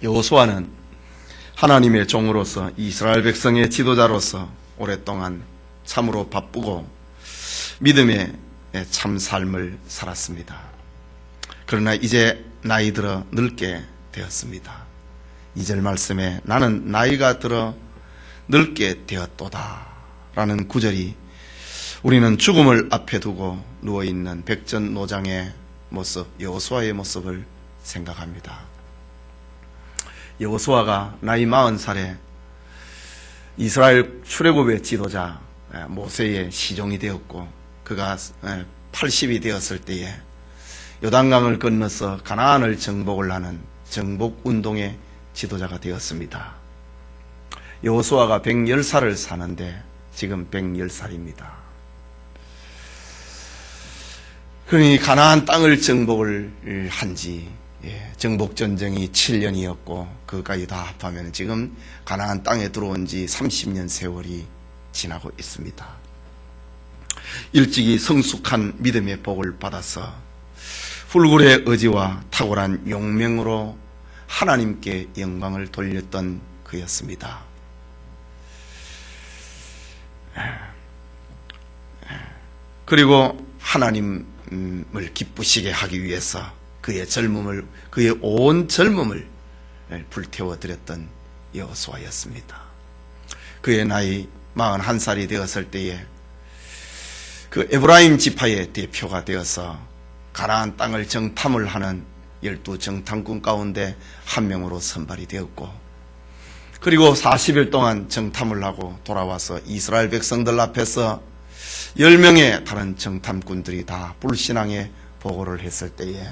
여호수아는 하나님의 종으로서 이스라엘 백성의 지도자로서 오랫동안 참으로 바쁘고 믿음의 참 삶을 살았습니다. 그러나 이제 나이 들어 늙게 되었습니다. 2절 말씀에 나는 나이가 들어 늙게 되었도다 라는 구절이 우리는 죽음을 앞에 두고 누워있는 백전노장의 모습, 여호수아의 모습을 생각합니다. 여호수아가 나이 40살에 이스라엘 출애굽의 지도자 모세의 시종이 되었고, 그가 80이 되었을 때에 요단강을 건너서 가나안을 정복을 하는 정복운동의 지도자가 되었습니다. 여호수아가 110살을 사는데 지금 110살입니다. 그러니 가나안 땅을 정복을 한지 정복전쟁이 7년이었고 그까지 다 합하면 지금 가나안 땅에 들어온 지 30년 세월이 지나고 있습니다. 일찍이 성숙한 믿음의 복을 받아서 불굴의 의지와 탁월한 용맹으로 하나님께 영광을 돌렸던 그였습니다. 그리고 하나님을 기쁘시게 하기 위해서 그의 온 젊음을 불태워 드렸던 여호수아였습니다. 그의 나이 41살이 되었을 때에 그 에브라임 지파의 대표가 되어서 가나안 땅을 정탐을 하는 12 정탐꾼 가운데 한 명으로 선발이 되었고, 그리고 40일 동안 정탐을 하고 돌아와서 이스라엘 백성들 앞에서 10명의 다른 정탐꾼들이 다 불신앙의 보고를 했을 때에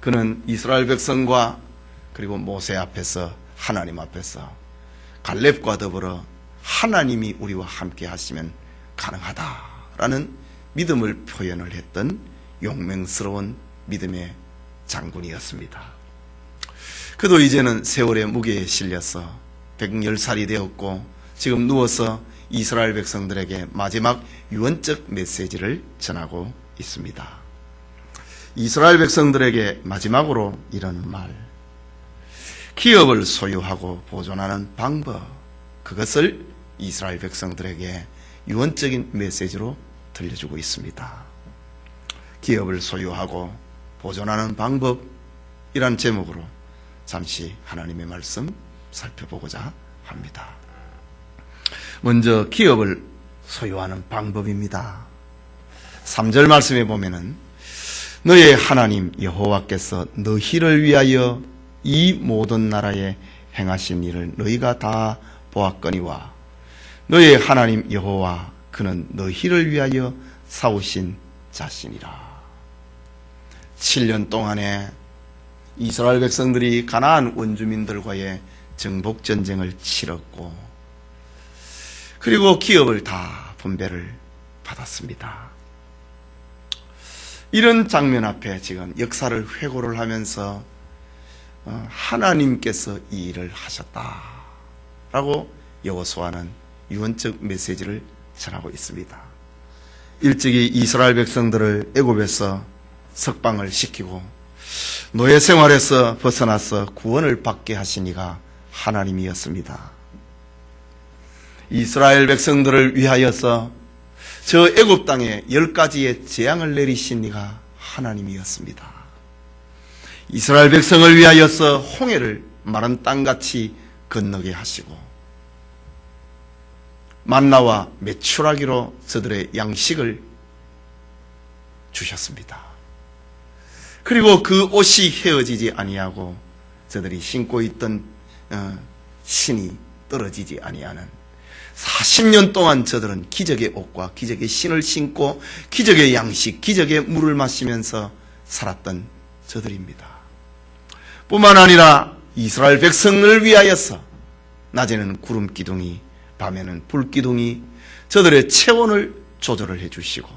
그는 이스라엘 백성과 그리고 모세 앞에서 하나님 앞에서 갈렙과 더불어 하나님이 우리와 함께 하시면 가능하다라는 믿음을 표현을 했던 용맹스러운 믿음의 장군이었습니다. 그도 이제는 세월의 무게에 실려서 110살이 되었고 지금 누워서 이스라엘 백성들에게 마지막 유언적 메시지를 전하고 있습니다. 이스라엘 백성들에게 마지막으로 이런 말, 기업을 소유하고 보존하는 방법, 그것을 이스라엘 백성들에게 유언적인 메시지로 들려주고 있습니다. 기업을 소유하고 보존하는 방법이란 제목으로 잠시 하나님의 말씀 살펴보고자 합니다. 먼저 기업을 소유하는 방법입니다. 3절 말씀에 보면은 너의 하나님 여호와께서 너희를 위하여 이 모든 나라에 행하신 일을 너희가 다 보았거니와 너의 하나님 여호와 그는 너희를 위하여 싸우신 자신이라. 7년 동안에 이스라엘 백성들이 가나안 원주민들과의 정복전쟁을 치렀고 그리고 기업을 다 분배를 받았습니다. 이런 장면 앞에 지금 역사를 회고를 하면서 하나님께서 이 일을 하셨다라고 여호수아는 유언적 메시지를 전하고 있습니다. 일찍이 이스라엘 백성들을 애굽에서 석방을 시키고 노예 생활에서 벗어나서 구원을 받게 하신 이가 하나님이었습니다. 이스라엘 백성들을 위하여서 저 애굽 땅에 10가지의 재앙을 내리신 이가 하나님이었습니다. 이스라엘 백성을 위하여서 홍해를 마른 땅같이 건너게 하시고 만나와 메추라기로 저들의 양식을 주셨습니다. 그리고 그 옷이 헤어지지 아니하고 저들이 신고 있던 신이 떨어지지 아니하는 40년 동안 저들은 기적의 옷과 기적의 신을 신고 기적의 양식, 기적의 물을 마시면서 살았던 저들입니다. 뿐만 아니라 이스라엘 백성을 위하여서 낮에는 구름 기둥이, 밤에는 불 기둥이 저들의 체온을 조절을 해주시고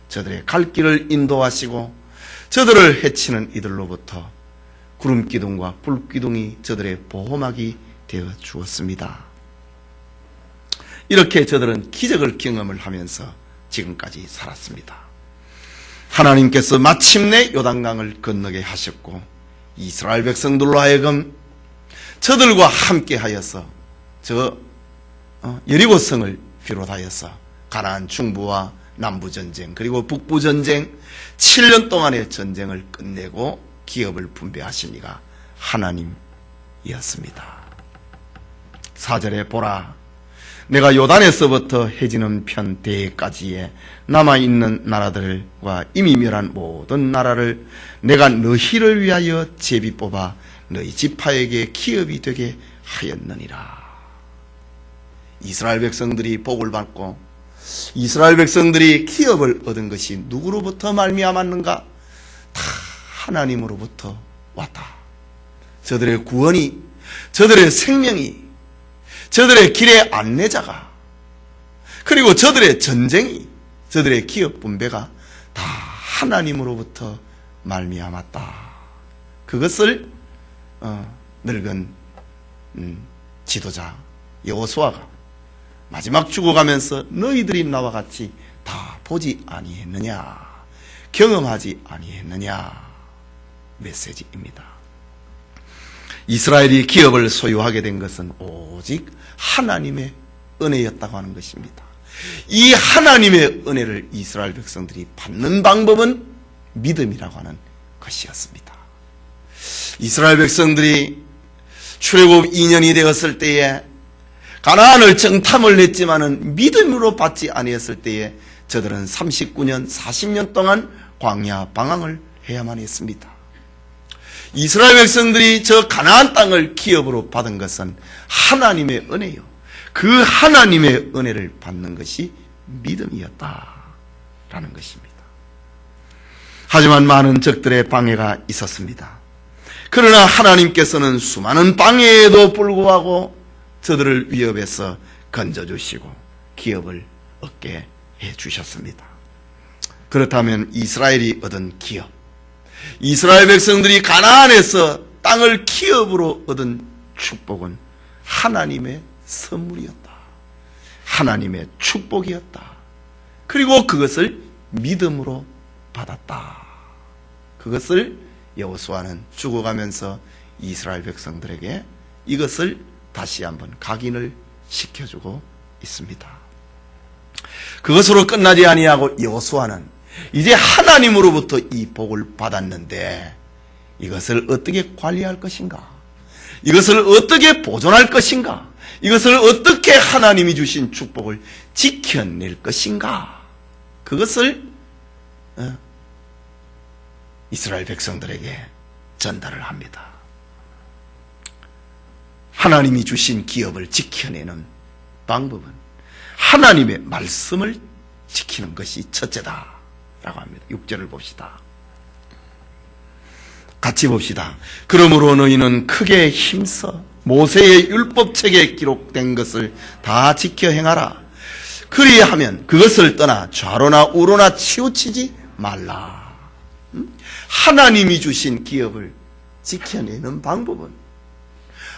저들의 갈 길을 인도하시고 저들을 해치는 이들로부터 구름 기둥과 불 기둥이 저들의 보호막이 되어 주었습니다. 이렇게 저들은 기적을 경험을 하면서 지금까지 살았습니다. 하나님께서 마침내 요단강을 건너게 하셨고 이스라엘 백성들로 하여금 저들과 함께 하여서 여리고성을 비롯하여서 가나안 중부와 남부 전쟁 그리고 북부 전쟁 7년 동안의 전쟁을 끝내고 기업을 분배하신 이가 하나님이었습니다. 4절에 보라, 내가 요단에서부터 해지는 편 대까지에 남아있는 나라들과 이미 멸한 모든 나라를 내가 너희를 위하여 제비 뽑아 너희 지파에게 기업이 되게 하였느니라. 이스라엘 백성들이 복을 받고 이스라엘 백성들이 기업을 얻은 것이 누구로부터 말미암았는가? 다 하나님으로부터 왔다. 저들의 구원이, 저들의 생명이, 저들의 길의 안내자가, 그리고 저들의 전쟁이, 저들의 기업 분배가 다 하나님으로부터 말미암았다. 그것을 늙은 지도자 여호수아가 마지막 죽어가면서 너희들이 나와 같이 다 보지 아니했느냐, 경험하지 아니했느냐 메시지입니다. 이스라엘이 기업을 소유하게 된 것은 오직 하나님의 은혜였다고 하는 것입니다. 이 하나님의 은혜를 이스라엘 백성들이 받는 방법은 믿음이라고 하는 것이었습니다. 이스라엘 백성들이 출애굽 2년이 되었을 때에 가나안을 정탐을 했지만은 믿음으로 받지 아니했을 때에 저들은 39년 40년 동안 광야 방황을 해야만 했습니다. 이스라엘 백성들이 저 가나안 땅을 기업으로 받은 것은 하나님의 은혜요, 그 하나님의 은혜를 받는 것이 믿음이었다라는 것입니다. 하지만 많은 적들의 방해가 있었습니다. 그러나 하나님께서는 수많은 방해에도 불구하고 저들을 위협해서 건져주시고 기업을 얻게 해주셨습니다. 그렇다면 이스라엘이 얻은 기업, 이스라엘 백성들이 가나안에서 땅을 기업으로 얻은 축복은 하나님의 선물이었다. 하나님의 축복이었다. 그리고 그것을 믿음으로 받았다. 그것을 여호수아는 죽어가면서 이스라엘 백성들에게 이것을 다시 한번 각인을 시켜주고 있습니다. 그것으로 끝나지 아니하고 여호수아는 이제 하나님으로부터 이 복을 받았는데 이것을 어떻게 관리할 것인가? 이것을 어떻게 보존할 것인가? 이것을 어떻게 하나님이 주신 축복을 지켜낼 것인가? 그것을 이스라엘 백성들에게 전달을 합니다. 하나님이 주신 기업을 지켜내는 방법은 하나님의 말씀을 지키는 것이 첫째다 라고 합니다. 6절을 봅시다. 같이 봅시다. 그러므로 너희는 크게 힘써 모세의 율법책에 기록된 것을 다 지켜 행하라. 그리하면 그것을 떠나 좌로나 우로나 치우치지 말라. 하나님이 주신 기업을 지켜내는 방법은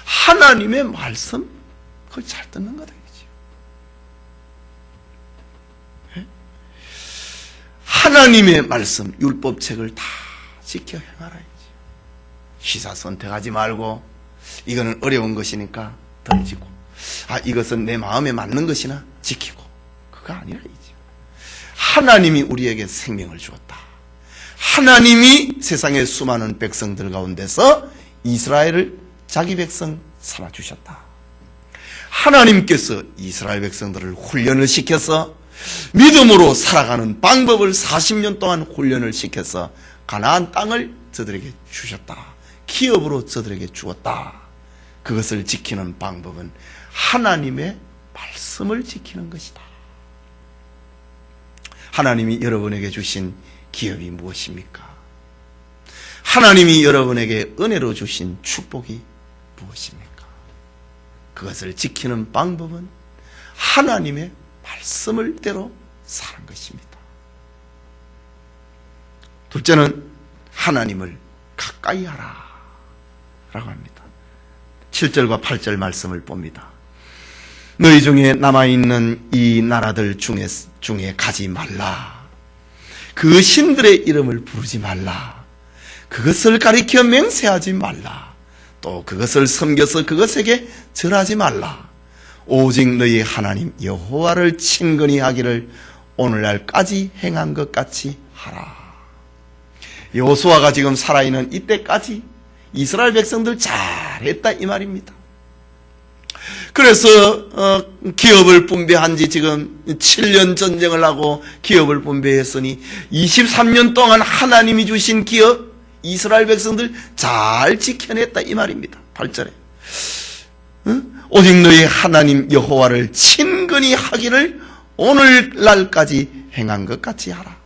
하나님의 말씀, 그걸 잘 듣는 거다. 하나님의 말씀, 율법책을 다 지켜 행하라. 시사 선택하지 말고 이거는 어려운 것이니까 던지고, 이것은 내 마음에 맞는 것이나 지키고, 그거 아니라 이죠. 하나님이 우리에게 생명을 주었다. 하나님이 세상의 수많은 백성들 가운데서 이스라엘을 자기 백성 삼아주셨다. 하나님께서 이스라엘 백성들을 훈련을 시켜서 믿음으로 살아가는 방법을 40년 동안 훈련을 시켜서 가나안 땅을 저들에게 주셨다. 기업으로 저들에게 주었다. 그것을 지키는 방법은 하나님의 말씀을 지키는 것이다. 하나님이 여러분에게 주신 기업이 무엇입니까? 하나님이 여러분에게 은혜로 주신 축복이 무엇입니까? 그것을 지키는 방법은 하나님의 말씀을 대로 사는 것입니다. 둘째는 하나님을 가까이 하라 라고 합니다. 7절과 8절 말씀을 봅니다. 너희 중에 남아있는 이 나라들 중에 가지 말라. 그 신들의 이름을 부르지 말라. 그것을 가리켜 맹세하지 말라. 또 또 그것을 섬겨서 그것에게 절하지 말라. 오직 너희 하나님 여호와를 친근히 하기를 오늘날까지 행한 것 같이 하라. 여호수아가 지금 살아있는 이때까지 이스라엘 백성들 잘했다 이 말입니다. 그래서 기업을 분배한 지 지금 7년 전쟁을 하고 기업을 분배했으니 23년 동안 하나님이 주신 기업 이스라엘 백성들 잘 지켜냈다 이 말입니다. 8절에 오직 너희 하나님 여호와를 친근히 하기를 오늘날까지 행한 것 같이 하라.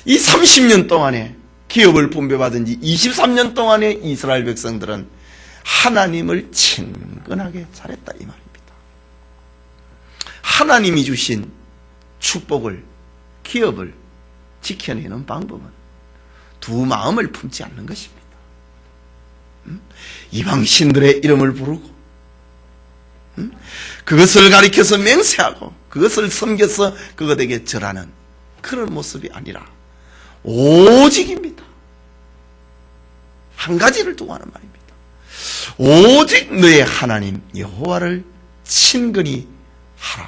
이 30년 동안에 기업을 분배받은 지 23년 동안에 이스라엘 백성들은 하나님을 친근하게 잘했다 이 말입니다. 하나님이 주신 축복을, 기업을 지켜내는 방법은 두 마음을 품지 않는 것입니다. 이방 신들의 이름을 부르고 그것을 가리켜서 맹세하고 그것을 섬겨서 그것에게 절하는 그런 모습이 아니라 오직입니다. 한 가지를 두고 하는 말입니다. 오직 너의 하나님 여호와를 친근히 하라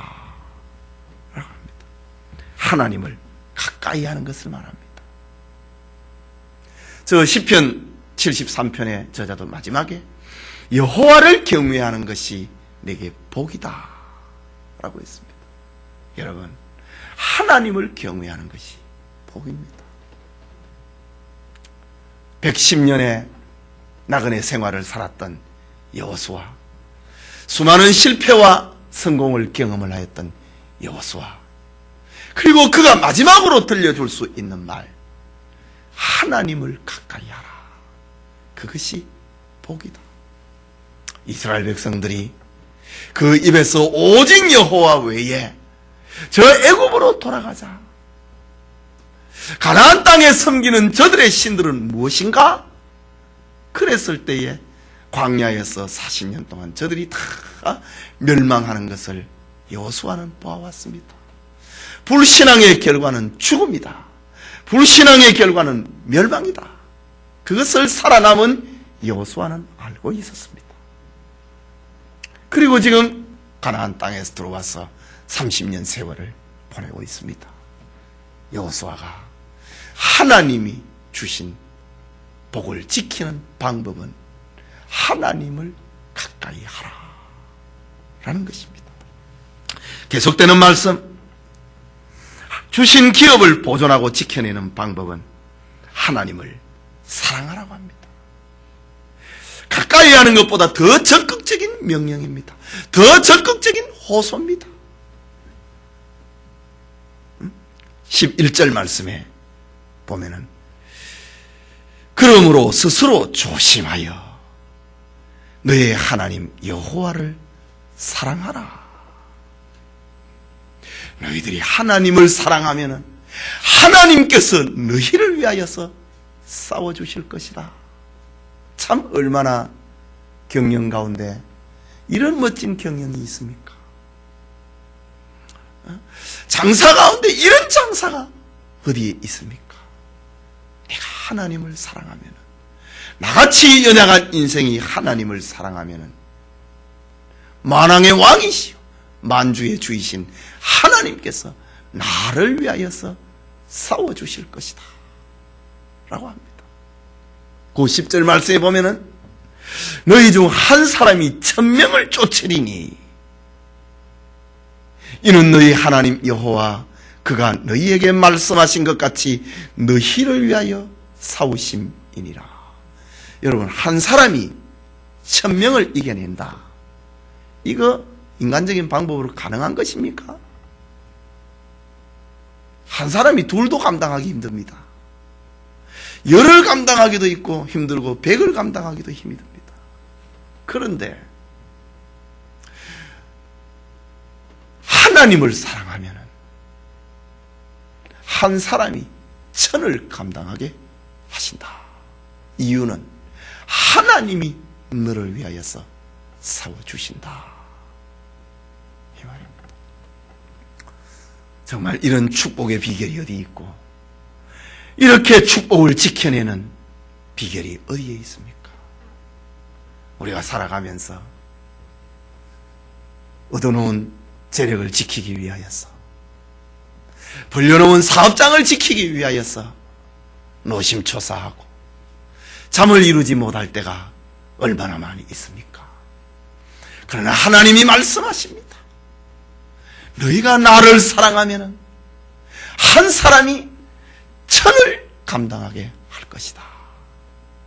라고 합니다. 하나님을 가까이 하는 것을 말합니다. 저 시편 73편의 저자도 마지막에 여호와를 경외하는 것이 내게 복이다 라고 했습니다. 여러분, 하나님을 경외하는 것이 복입니다. 110년의 나그네 생활을 살았던 여호수아, 수많은 실패와 성공을 경험을 하였던 여호수아, 그리고 그가 마지막으로 들려줄 수 있는 말, 하나님을 가까이 하라. 그것이 복이다. 이스라엘 백성들이 그 입에서 오직 여호와 외에 저 애굽으로 돌아가자, 가나안 땅에 섬기는 저들의 신들은 무엇인가? 그랬을 때에 광야에서 40년 동안 저들이 다 멸망하는 것을 여호수아는 보아왔습니다. 불신앙의 결과는 죽음이다. 불신앙의 결과는 멸망이다. 그것을 살아남은 여호수아는 알고 있었습니다. 그리고 지금 가나안 땅에서 들어와서 30년 세월을 보내고 있습니다. 여호수아가 하나님이 주신 복을 지키는 방법은 하나님을 가까이 하라 라는 것입니다. 계속되는 말씀, 주신 기업을 보존하고 지켜내는 방법은 하나님을 사랑하라고 합니다. 가까이 하는 것보다 더 적극적인 명령입니다. 더 적극적인 호소입니다. 11절 말씀에 보면은 그러므로 스스로 조심하여 너의 하나님 여호와를 사랑하라. 너희들이 하나님을 사랑하면은 하나님께서 너희를 위하여서 싸워주실 것이다. 참 얼마나 경영 가운데 이런 멋진 경영이 있습니까? 장사 가운데 이런 장사가 어디에 있습니까? 내가 하나님을 사랑하면, 나같이 연약한 인생이 하나님을 사랑하면 만왕의 왕이시오 만주의 주이신 하나님께서 나를 위하여서 싸워주실 것이다 라고 합니다. 그 10절 말씀에 보면은 너희 중 한 사람이 1000명을 쫓으리니 이는 너희 하나님 여호와 그가 너희에게 말씀하신 것 같이 너희를 위하여 싸우심이니라. 여러분, 한 사람이 1000명을 이겨낸다. 이거 인간적인 방법으로 가능한 것입니까? 한 사람이 둘도 감당하기 힘듭니다. 열을 감당하기도 있고 힘들고 100을 감당하기도 힘이 듭니다. 그런데 하나님을 사랑하면 한 사람이 1000을 감당하게 하신다. 이유는 하나님이 너를 위하여서 싸워주신다 이 말입니다. 정말 이런 축복의 비결이 어디 있고 이렇게 축복을 지켜내는 비결이 어디에 있습니까? 우리가 살아가면서 얻어놓은 재력을 지키기 위하여서, 벌려놓은 사업장을 지키기 위하여서 노심초사하고 잠을 이루지 못할 때가 얼마나 많이 있습니까? 그러나 하나님이 말씀하십니다. 너희가 나를 사랑하면 한 사람이 천을 감당하게 할 것이다.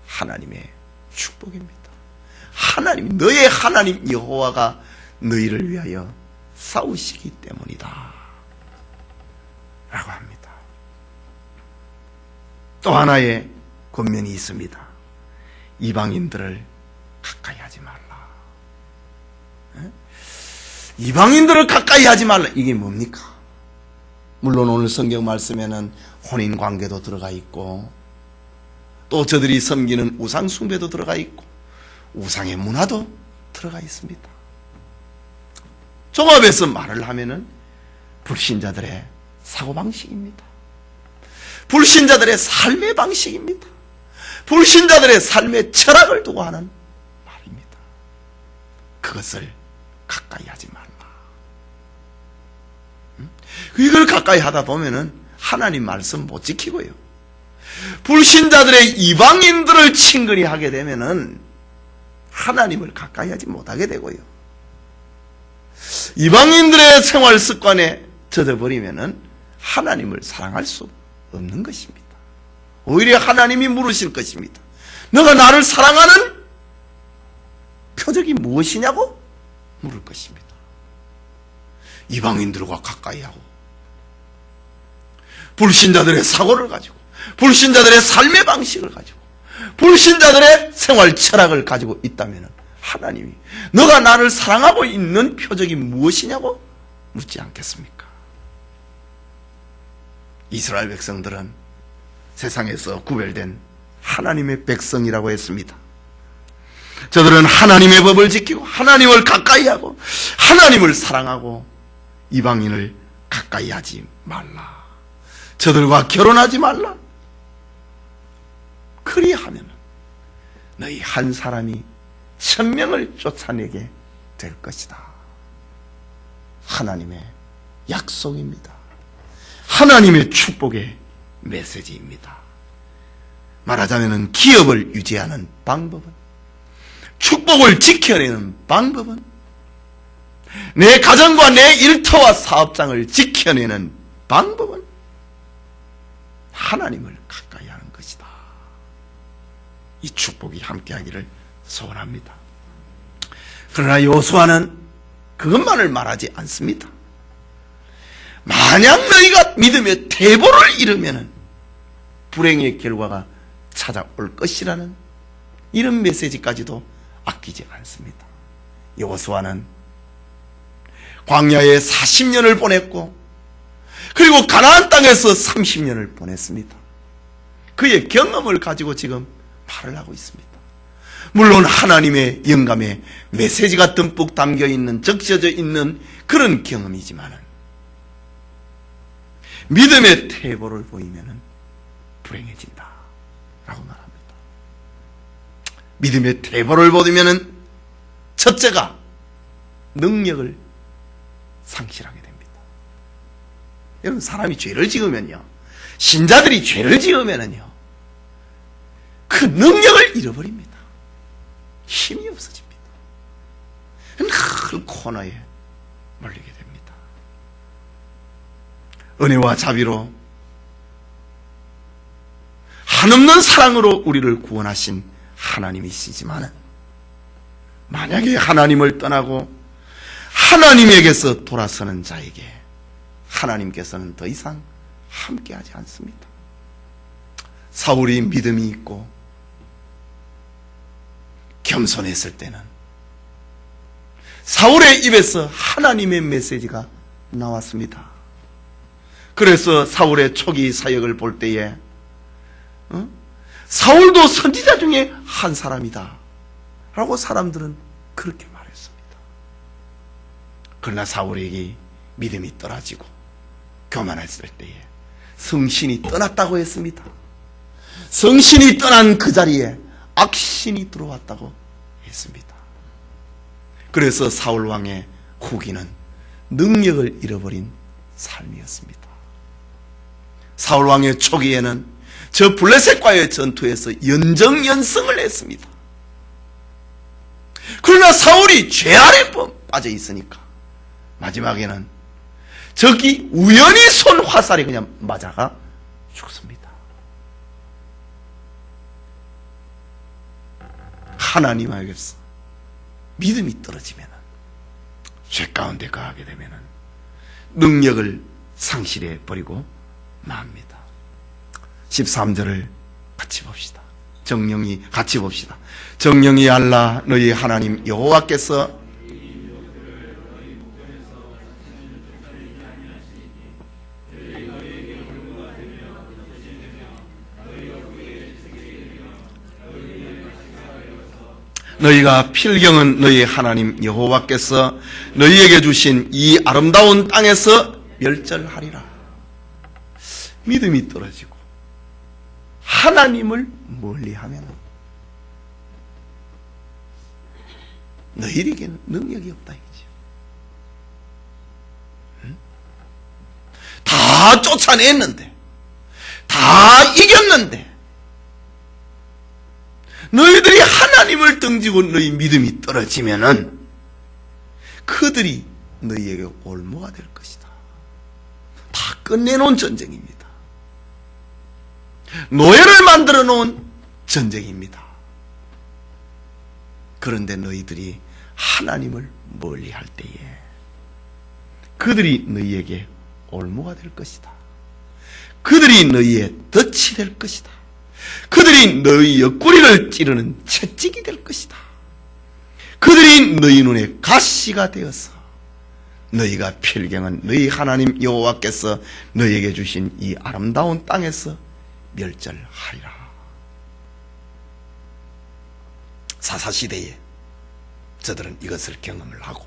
하나님의 축복입니다. 하나님, 너의 하나님 여호와가 너희를 위하여 싸우시기 때문이다 라고 합니다. 또 하나의 권면이 있습니다. 이방인들을 가까이 하지 말라. 이방인들을 가까이 하지 말라. 이게 뭡니까? 물론 오늘 성경 말씀에는 혼인관계도 들어가 있고, 또 저들이 섬기는 우상숭배도 들어가 있고, 우상의 문화도 들어가 있습니다. 종합해서 말을 하면은 불신자들의 사고방식입니다. 불신자들의 삶의 방식입니다. 불신자들의 삶의 철학을 두고 하는 말입니다. 그것을 가까이 하지 말라. 이걸 가까이 하다 보면은 하나님 말씀 못 지키고요, 불신자들의 이방인들을 친근히 하게 되면은 하나님을 가까이 하지 못하게 되고요, 이방인들의 생활 습관에 젖어버리면은 하나님을 사랑할 수 없는 것입니다. 오히려 하나님이 물으실 것입니다. 너가 나를 사랑하는 표적이 무엇이냐고 물을 것입니다. 이방인들과 가까이 하고 불신자들의 사고를 가지고, 불신자들의 삶의 방식을 가지고, 불신자들의 생활 철학을 가지고 있다면 하나님이 너가 나를 사랑하고 있는 표적이 무엇이냐고 묻지 않겠습니까? 이스라엘 백성들은 세상에서 구별된 하나님의 백성이라고 했습니다. 저들은 하나님의 법을 지키고 하나님을 가까이 하고 하나님을 사랑하고 이방인을 가까이 하지 말라. 저들과 결혼하지 말라. 그리하면 너희 한 사람이 1000명을 쫓아내게 될 것이다. 하나님의 약속입니다. 하나님의 축복의 메시지입니다. 말하자면 기업을 유지하는 방법은, 축복을 지켜내는 방법은, 내 가정과 내 일터와 사업장을 지켜내는 방법은 하나님을 가까이 하는 것이다. 이 축복이 함께하기를 소원합니다. 그러나 여호수아는 그것만을 말하지 않습니다. 만약 너희가 믿음의 대보를 이루면 불행의 결과가 찾아올 것이라는 이런 메시지까지도 아끼지 않습니다. 여호수아는 광야에 40년을 보냈고, 그리고 가나안 땅에서 30년을 보냈습니다. 그의 경험을 가지고 지금 말을 하고 있습니다. 물론 하나님의 영감의 메시지가 듬뿍 담겨있는, 적셔져 있는 그런 경험이지만 믿음의 태보를 보이면 불행해진다 라고 말합니다. 믿음의 태보를 보이면 첫째가 능력을 상실하게 됩니다. 여러분, 사람이 죄를 지으면요, 신자들이 죄를 지으면요, 그 능력을 잃어버립니다. 힘이 없어집니다. 늘 코너에 몰리게 됩니다. 은혜와 자비로 한없는 사랑으로 우리를 구원하신 하나님이시지만, 만약에 하나님을 떠나고 하나님에게서 돌아서는 자에게 하나님께서는 더 이상 함께하지 않습니다. 사울이 믿음이 있고 겸손했을 때는 사울의 입에서 하나님의 메시지가 나왔습니다. 그래서 사울의 초기 사역을 볼 때에 사울도 선지자 중에 한 사람이다 라고 사람들은 그렇게 말했습니다. 그러나 사울에게 믿음이 떨어지고 교만했을 때에 성신이 떠났다고 했습니다. 성신이 떠난 그 자리에 악신이 들어왔다고 했습니다. 그래서 사울 왕의 후기는 능력을 잃어버린 삶이었습니다. 사울 왕의 초기에는 저 블레셋과의 전투에서 연정연승을 했습니다. 그러나 사울이 죄 아래 빠져 있으니까 마지막에는 적이 우연히 쏜 화살이 그냥 맞아가 죽습니다. 하나님에게서 믿음이 떨어지면, 죄 가운데 가게 되면 능력을 상실해 버리고 맙니다. 13절을 같이 봅시다. 같이 봅시다. 정령이 알라 너희 하나님 여호와께서 너희가 필경은 너희 하나님 여호와께서 너희에게 주신 이 아름다운 땅에서 멸절하리라. 믿음이 떨어지고 하나님을 멀리하면 너희에게는 능력이 없다 이거지. 다 쫓아냈는데, 다 이겼는데 너희들이 하나님을 등지고 너희 믿음이 떨어지면은 그들이 너희에게 올무가 될 것이다. 다 끝내놓은 전쟁입니다. 노예를 만들어 놓은 전쟁입니다. 그런데 너희들이 하나님을 멀리할 때에 그들이 너희에게 올무가 될 것이다. 그들이 너희의 덫이 될 것이다. 그들이 너희 옆구리를 찌르는 채찍이 될 것이다. 그들이 너희 눈에 가시가 되어서 너희가 필경은 너희 하나님 여호와께서 너희에게 주신 이 아름다운 땅에서 멸절하리라. 사사시대에 저들은 이것을 경험을 하고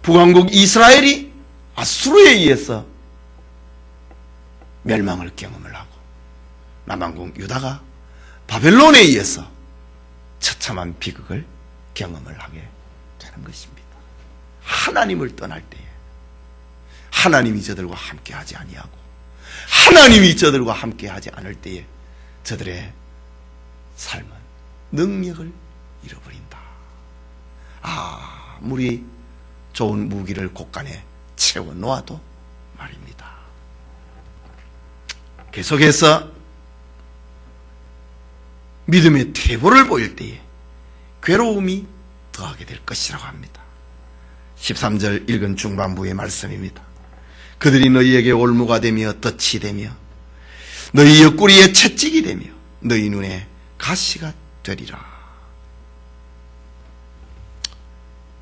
북왕국 이스라엘이 아수르에 의해서 멸망을 경험을 하고 남왕국 유다가 바벨론에 의해서 처참한 비극을 경험을 하게 되는 것입니다. 하나님을 떠날 때에 하나님이 저들과 함께하지 아니하고 하나님이 저들과 함께하지 않을 때에 저들의 삶은 능력을 잃어버린다. 아무리 좋은 무기를 곳간에 채워놓아도 말입니다. 계속해서 믿음의 퇴보를 보일 때에 괴로움이 더하게 될 것이라고 합니다. 13절 읽은 중반부의 말씀입니다. 그들이 너희에게 올무가 되며 덫이 되며 너희 옆구리에 채찍이 되며 너희 눈에 가시가 되리라.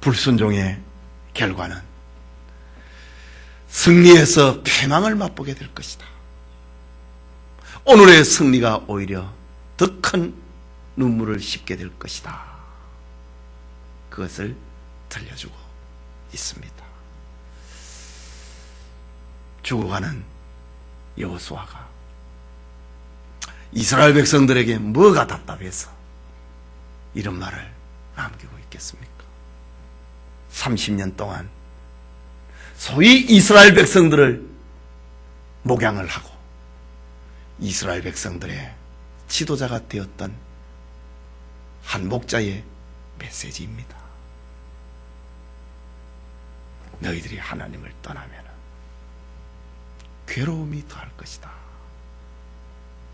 불순종의 결과는 승리에서 패망을 맛보게 될 것이다. 오늘의 승리가 오히려 더 큰 눈물을 씹게 될 것이다. 그것을 들려주고 있습니다. 죽어가는 여호수아가 이스라엘 백성들에게 뭐가 답답해서 이런 말을 남기고 있겠습니까? 30년 동안 소위 이스라엘 백성들을 목양을 하고 이스라엘 백성들의 지도자가 되었던 한 목자의 메시지입니다. 너희들이 하나님을 떠나면 괴로움이 더할 것이다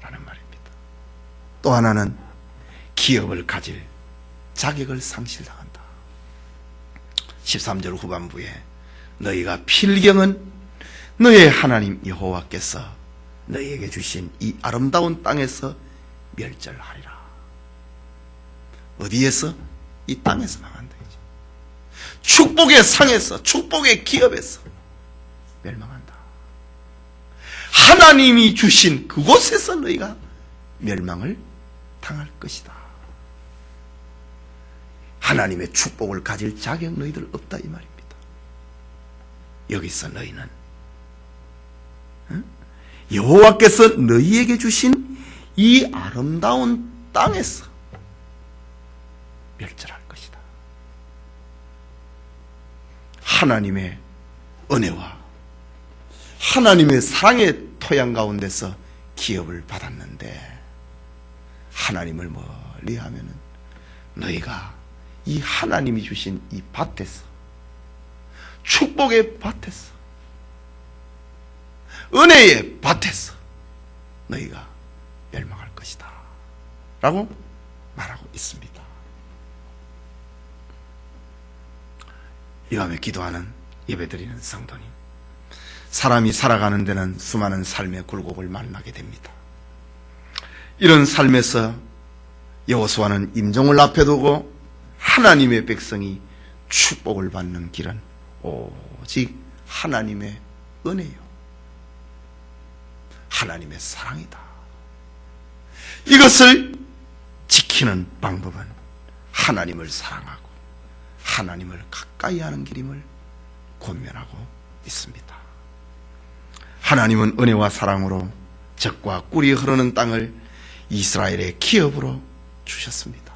라는 말입니다. 또 하나는 기업을 가질 자격을 상실당한다. 13절 후반부에 너희가 필경은 너희의 하나님 여호와께서 너희에게 주신 이 아름다운 땅에서 멸절하리라. 어디에서? 이 땅에서 망한다. 축복의 상에서, 축복의 기업에서 멸망한다. 하나님이 주신 그곳에서 너희가 멸망을 당할 것이다. 하나님의 축복을 가질 자격 너희들 없다 이 말입니다. 여기서 너희는 여호와께서 너희에게 주신 이 아름다운 땅에서 멸절할 것이다. 하나님의 은혜와 하나님의 사랑의 토양 가운데서 기업을 받았는데 하나님을 멀리하면은 너희가 이 하나님이 주신 이 밭에서, 축복의 밭에서, 은혜의 밭에서 너희가 멸망할 것이다 라고 말하고 있습니다. 이 밤에 기도하는, 예배드리는 성도님, 사람이 살아가는 데는 수많은 삶의 굴곡을 만나게 됩니다. 이런 삶에서 여호수아는 임종을 앞에 두고 하나님의 백성이 축복을 받는 길은 오직 하나님의 은혜요, 하나님의 사랑이다. 이것을 지키는 방법은 하나님을 사랑하고 하나님을 가까이 하는 길임을 권면하고 있습니다. 하나님은 은혜와 사랑으로 젖과 꿀이 흐르는 땅을 이스라엘의 기업으로 주셨습니다.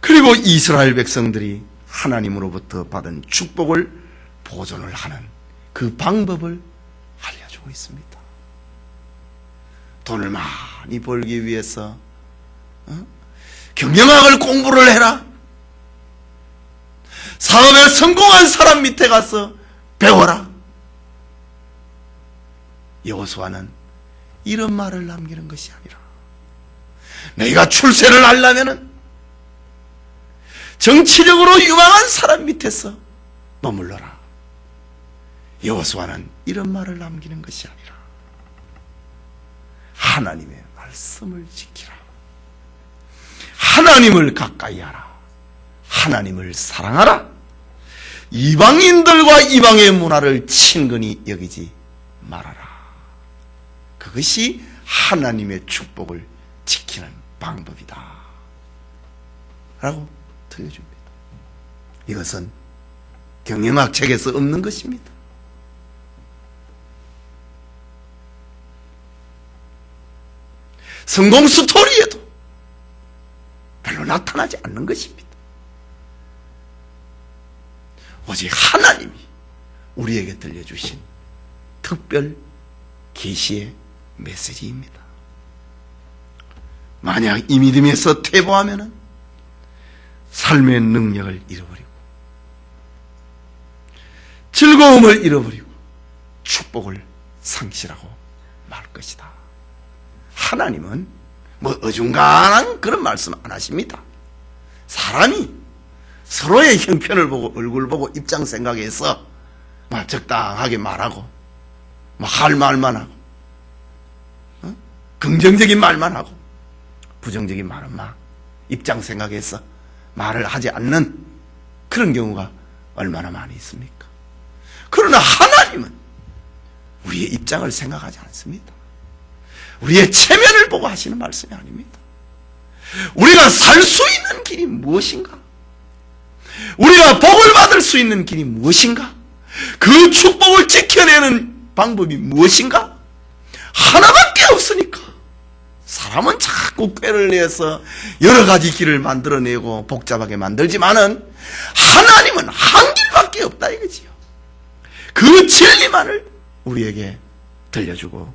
그리고 이스라엘 백성들이 하나님으로부터 받은 축복을 보존을 하는 그 방법을 알려주고 있습니다. 돈을 많이 벌기 위해서 경영학을 공부를 해라, 사업에 성공한 사람 밑에 가서 배워라. 여호수아는 이런 말을 남기는 것이 아니라 너희가 출세를 하려면은 정치력으로 유망한 사람 밑에서 머물러라. 여호수아는 이런 말을 남기는 것이 아니라 하나님의 말씀을 지키라, 하나님을 가까이 하라, 하나님을 사랑하라, 이방인들과 이방의 문화를 친근히 여기지 말아라. 그것이 하나님의 축복을 지키는 방법이다 라고 들려줍니다. 이것은 경영학 책에서 없는 것입니다. 성공 스토리에도 별로 나타나지 않는 것입니다. 오직 하나님이 우리에게 들려주신 특별 계시의 메시지입니다. 만약 이 믿음에서 퇴보하면 삶의 능력을 잃어버리고 즐거움을 잃어버리고 축복을 상실하고 말 것이다. 하나님은 뭐 어중간한 그런 말씀 안 하십니다. 사람이 서로의 형편을 보고 얼굴 보고 입장 생각해서 막 적당하게 말하고 할 말만 하고 긍정적인 말만 하고 부정적인 말은 막 입장 생각해서 말을 하지 않는 그런 경우가 얼마나 많이 있습니까? 그러나 하나님은 우리의 입장을 생각하지 않습니다. 우리의 체면을 보고 하시는 말씀이 아닙니다. 우리가 살 수 있는 길이 무엇인가? 우리가 복을 받을 수 있는 길이 무엇인가? 그 축복을 지켜내는 방법이 무엇인가? 하나밖에 없으니까 사람은 자꾸 꾀를 내서 여러 가지 길을 만들어내고 복잡하게 만들지만은 하나님은 한 길밖에 없다 이거지요. 그 진리만을 우리에게 들려주고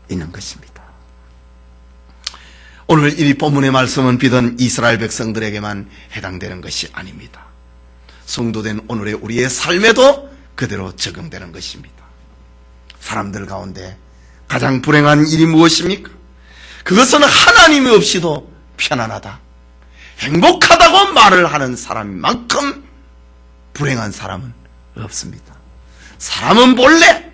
있는 것입니다. 오늘 이 본문의 말씀은 비단 이스라엘 백성들에게만 해당되는 것이 아닙니다. 성도된 오늘의 우리의 삶에도 그대로 적용되는 것입니다. 사람들 가운데 가장 불행한 일이 무엇입니까? 그것은 하나님이 없이도 편안하다, 행복하다고 말을 하는 사람만큼 불행한 사람은 없습니다. 사람은 본래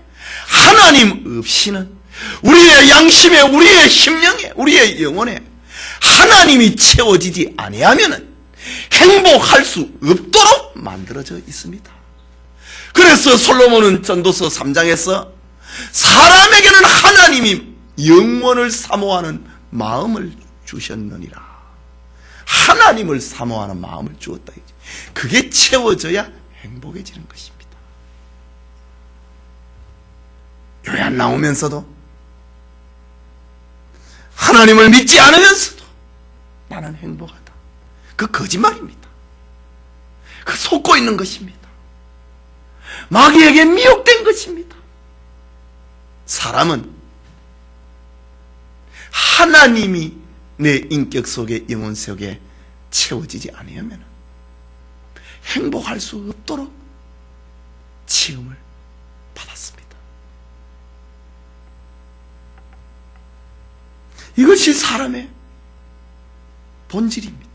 하나님 없이는 우리의 양심에, 우리의 심령에, 우리의 영혼에 하나님이 채워지지 아니하면 행복할 수 없도록 만들어져 있습니다. 그래서 솔로몬은 전도서 3장에서 사람에게는 하나님이 영원을 사모하는 마음을 주셨느니라. 하나님을 사모하는 마음을 주었다. 그게 채워져야 행복해지는 것입니다. 교회 안 나오면서도, 하나님을 믿지 않으면서도 나는 행복하다, 그 거짓말입니다. 그 속고 있는 것입니다. 마귀에게 미혹된 것입니다. 사람은 하나님이 내 인격 속에, 영혼 속에 채워지지 않으면 행복할 수 없도록 지음을 받았습니다. 이것이 사람의 본질입니다.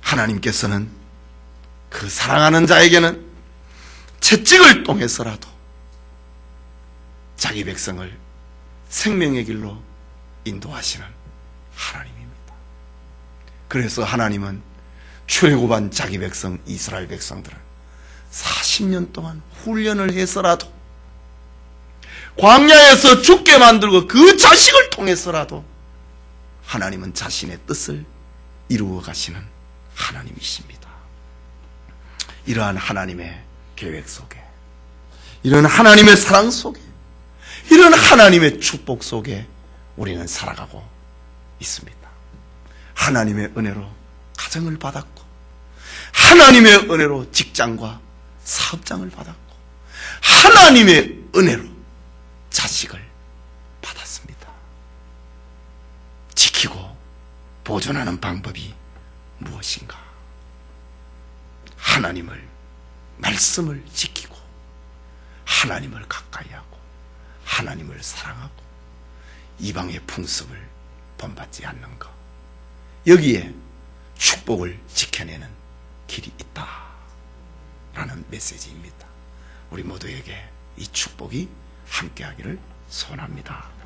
하나님께서는 그 사랑하는 자에게는 채찍을 통해서라도 자기 백성을 생명의 길로 인도하시는 하나님입니다. 그래서 하나님은 출애굽한 자기 백성 이스라엘 백성들을 40년 동안 훈련을 해서라도 광야에서 죽게 만들고 그 자식을 통해서라도 하나님은 자신의 뜻을 이루어 가시는 하나님이십니다. 이러한 하나님의 계획 속에, 이런 하나님의 사랑 속에, 이런 하나님의 축복 속에 우리는 살아가고 있습니다. 하나님의 은혜로 가정을 받았고, 하나님의 은혜로 직장과 사업장을 받았고, 하나님의 은혜로 자식을 받았습니다. 지키고 보존하는 방법이 무엇인가? 하나님을, 말씀을 지키고 하나님을 가까이 하고 하나님을 사랑하고 이방의 풍습을 본받지 않는 것, 여기에 축복을 지켜내는 길이 있다라는 메시지입니다. 우리 모두에게 이 축복이 함께하기를 소원합니다.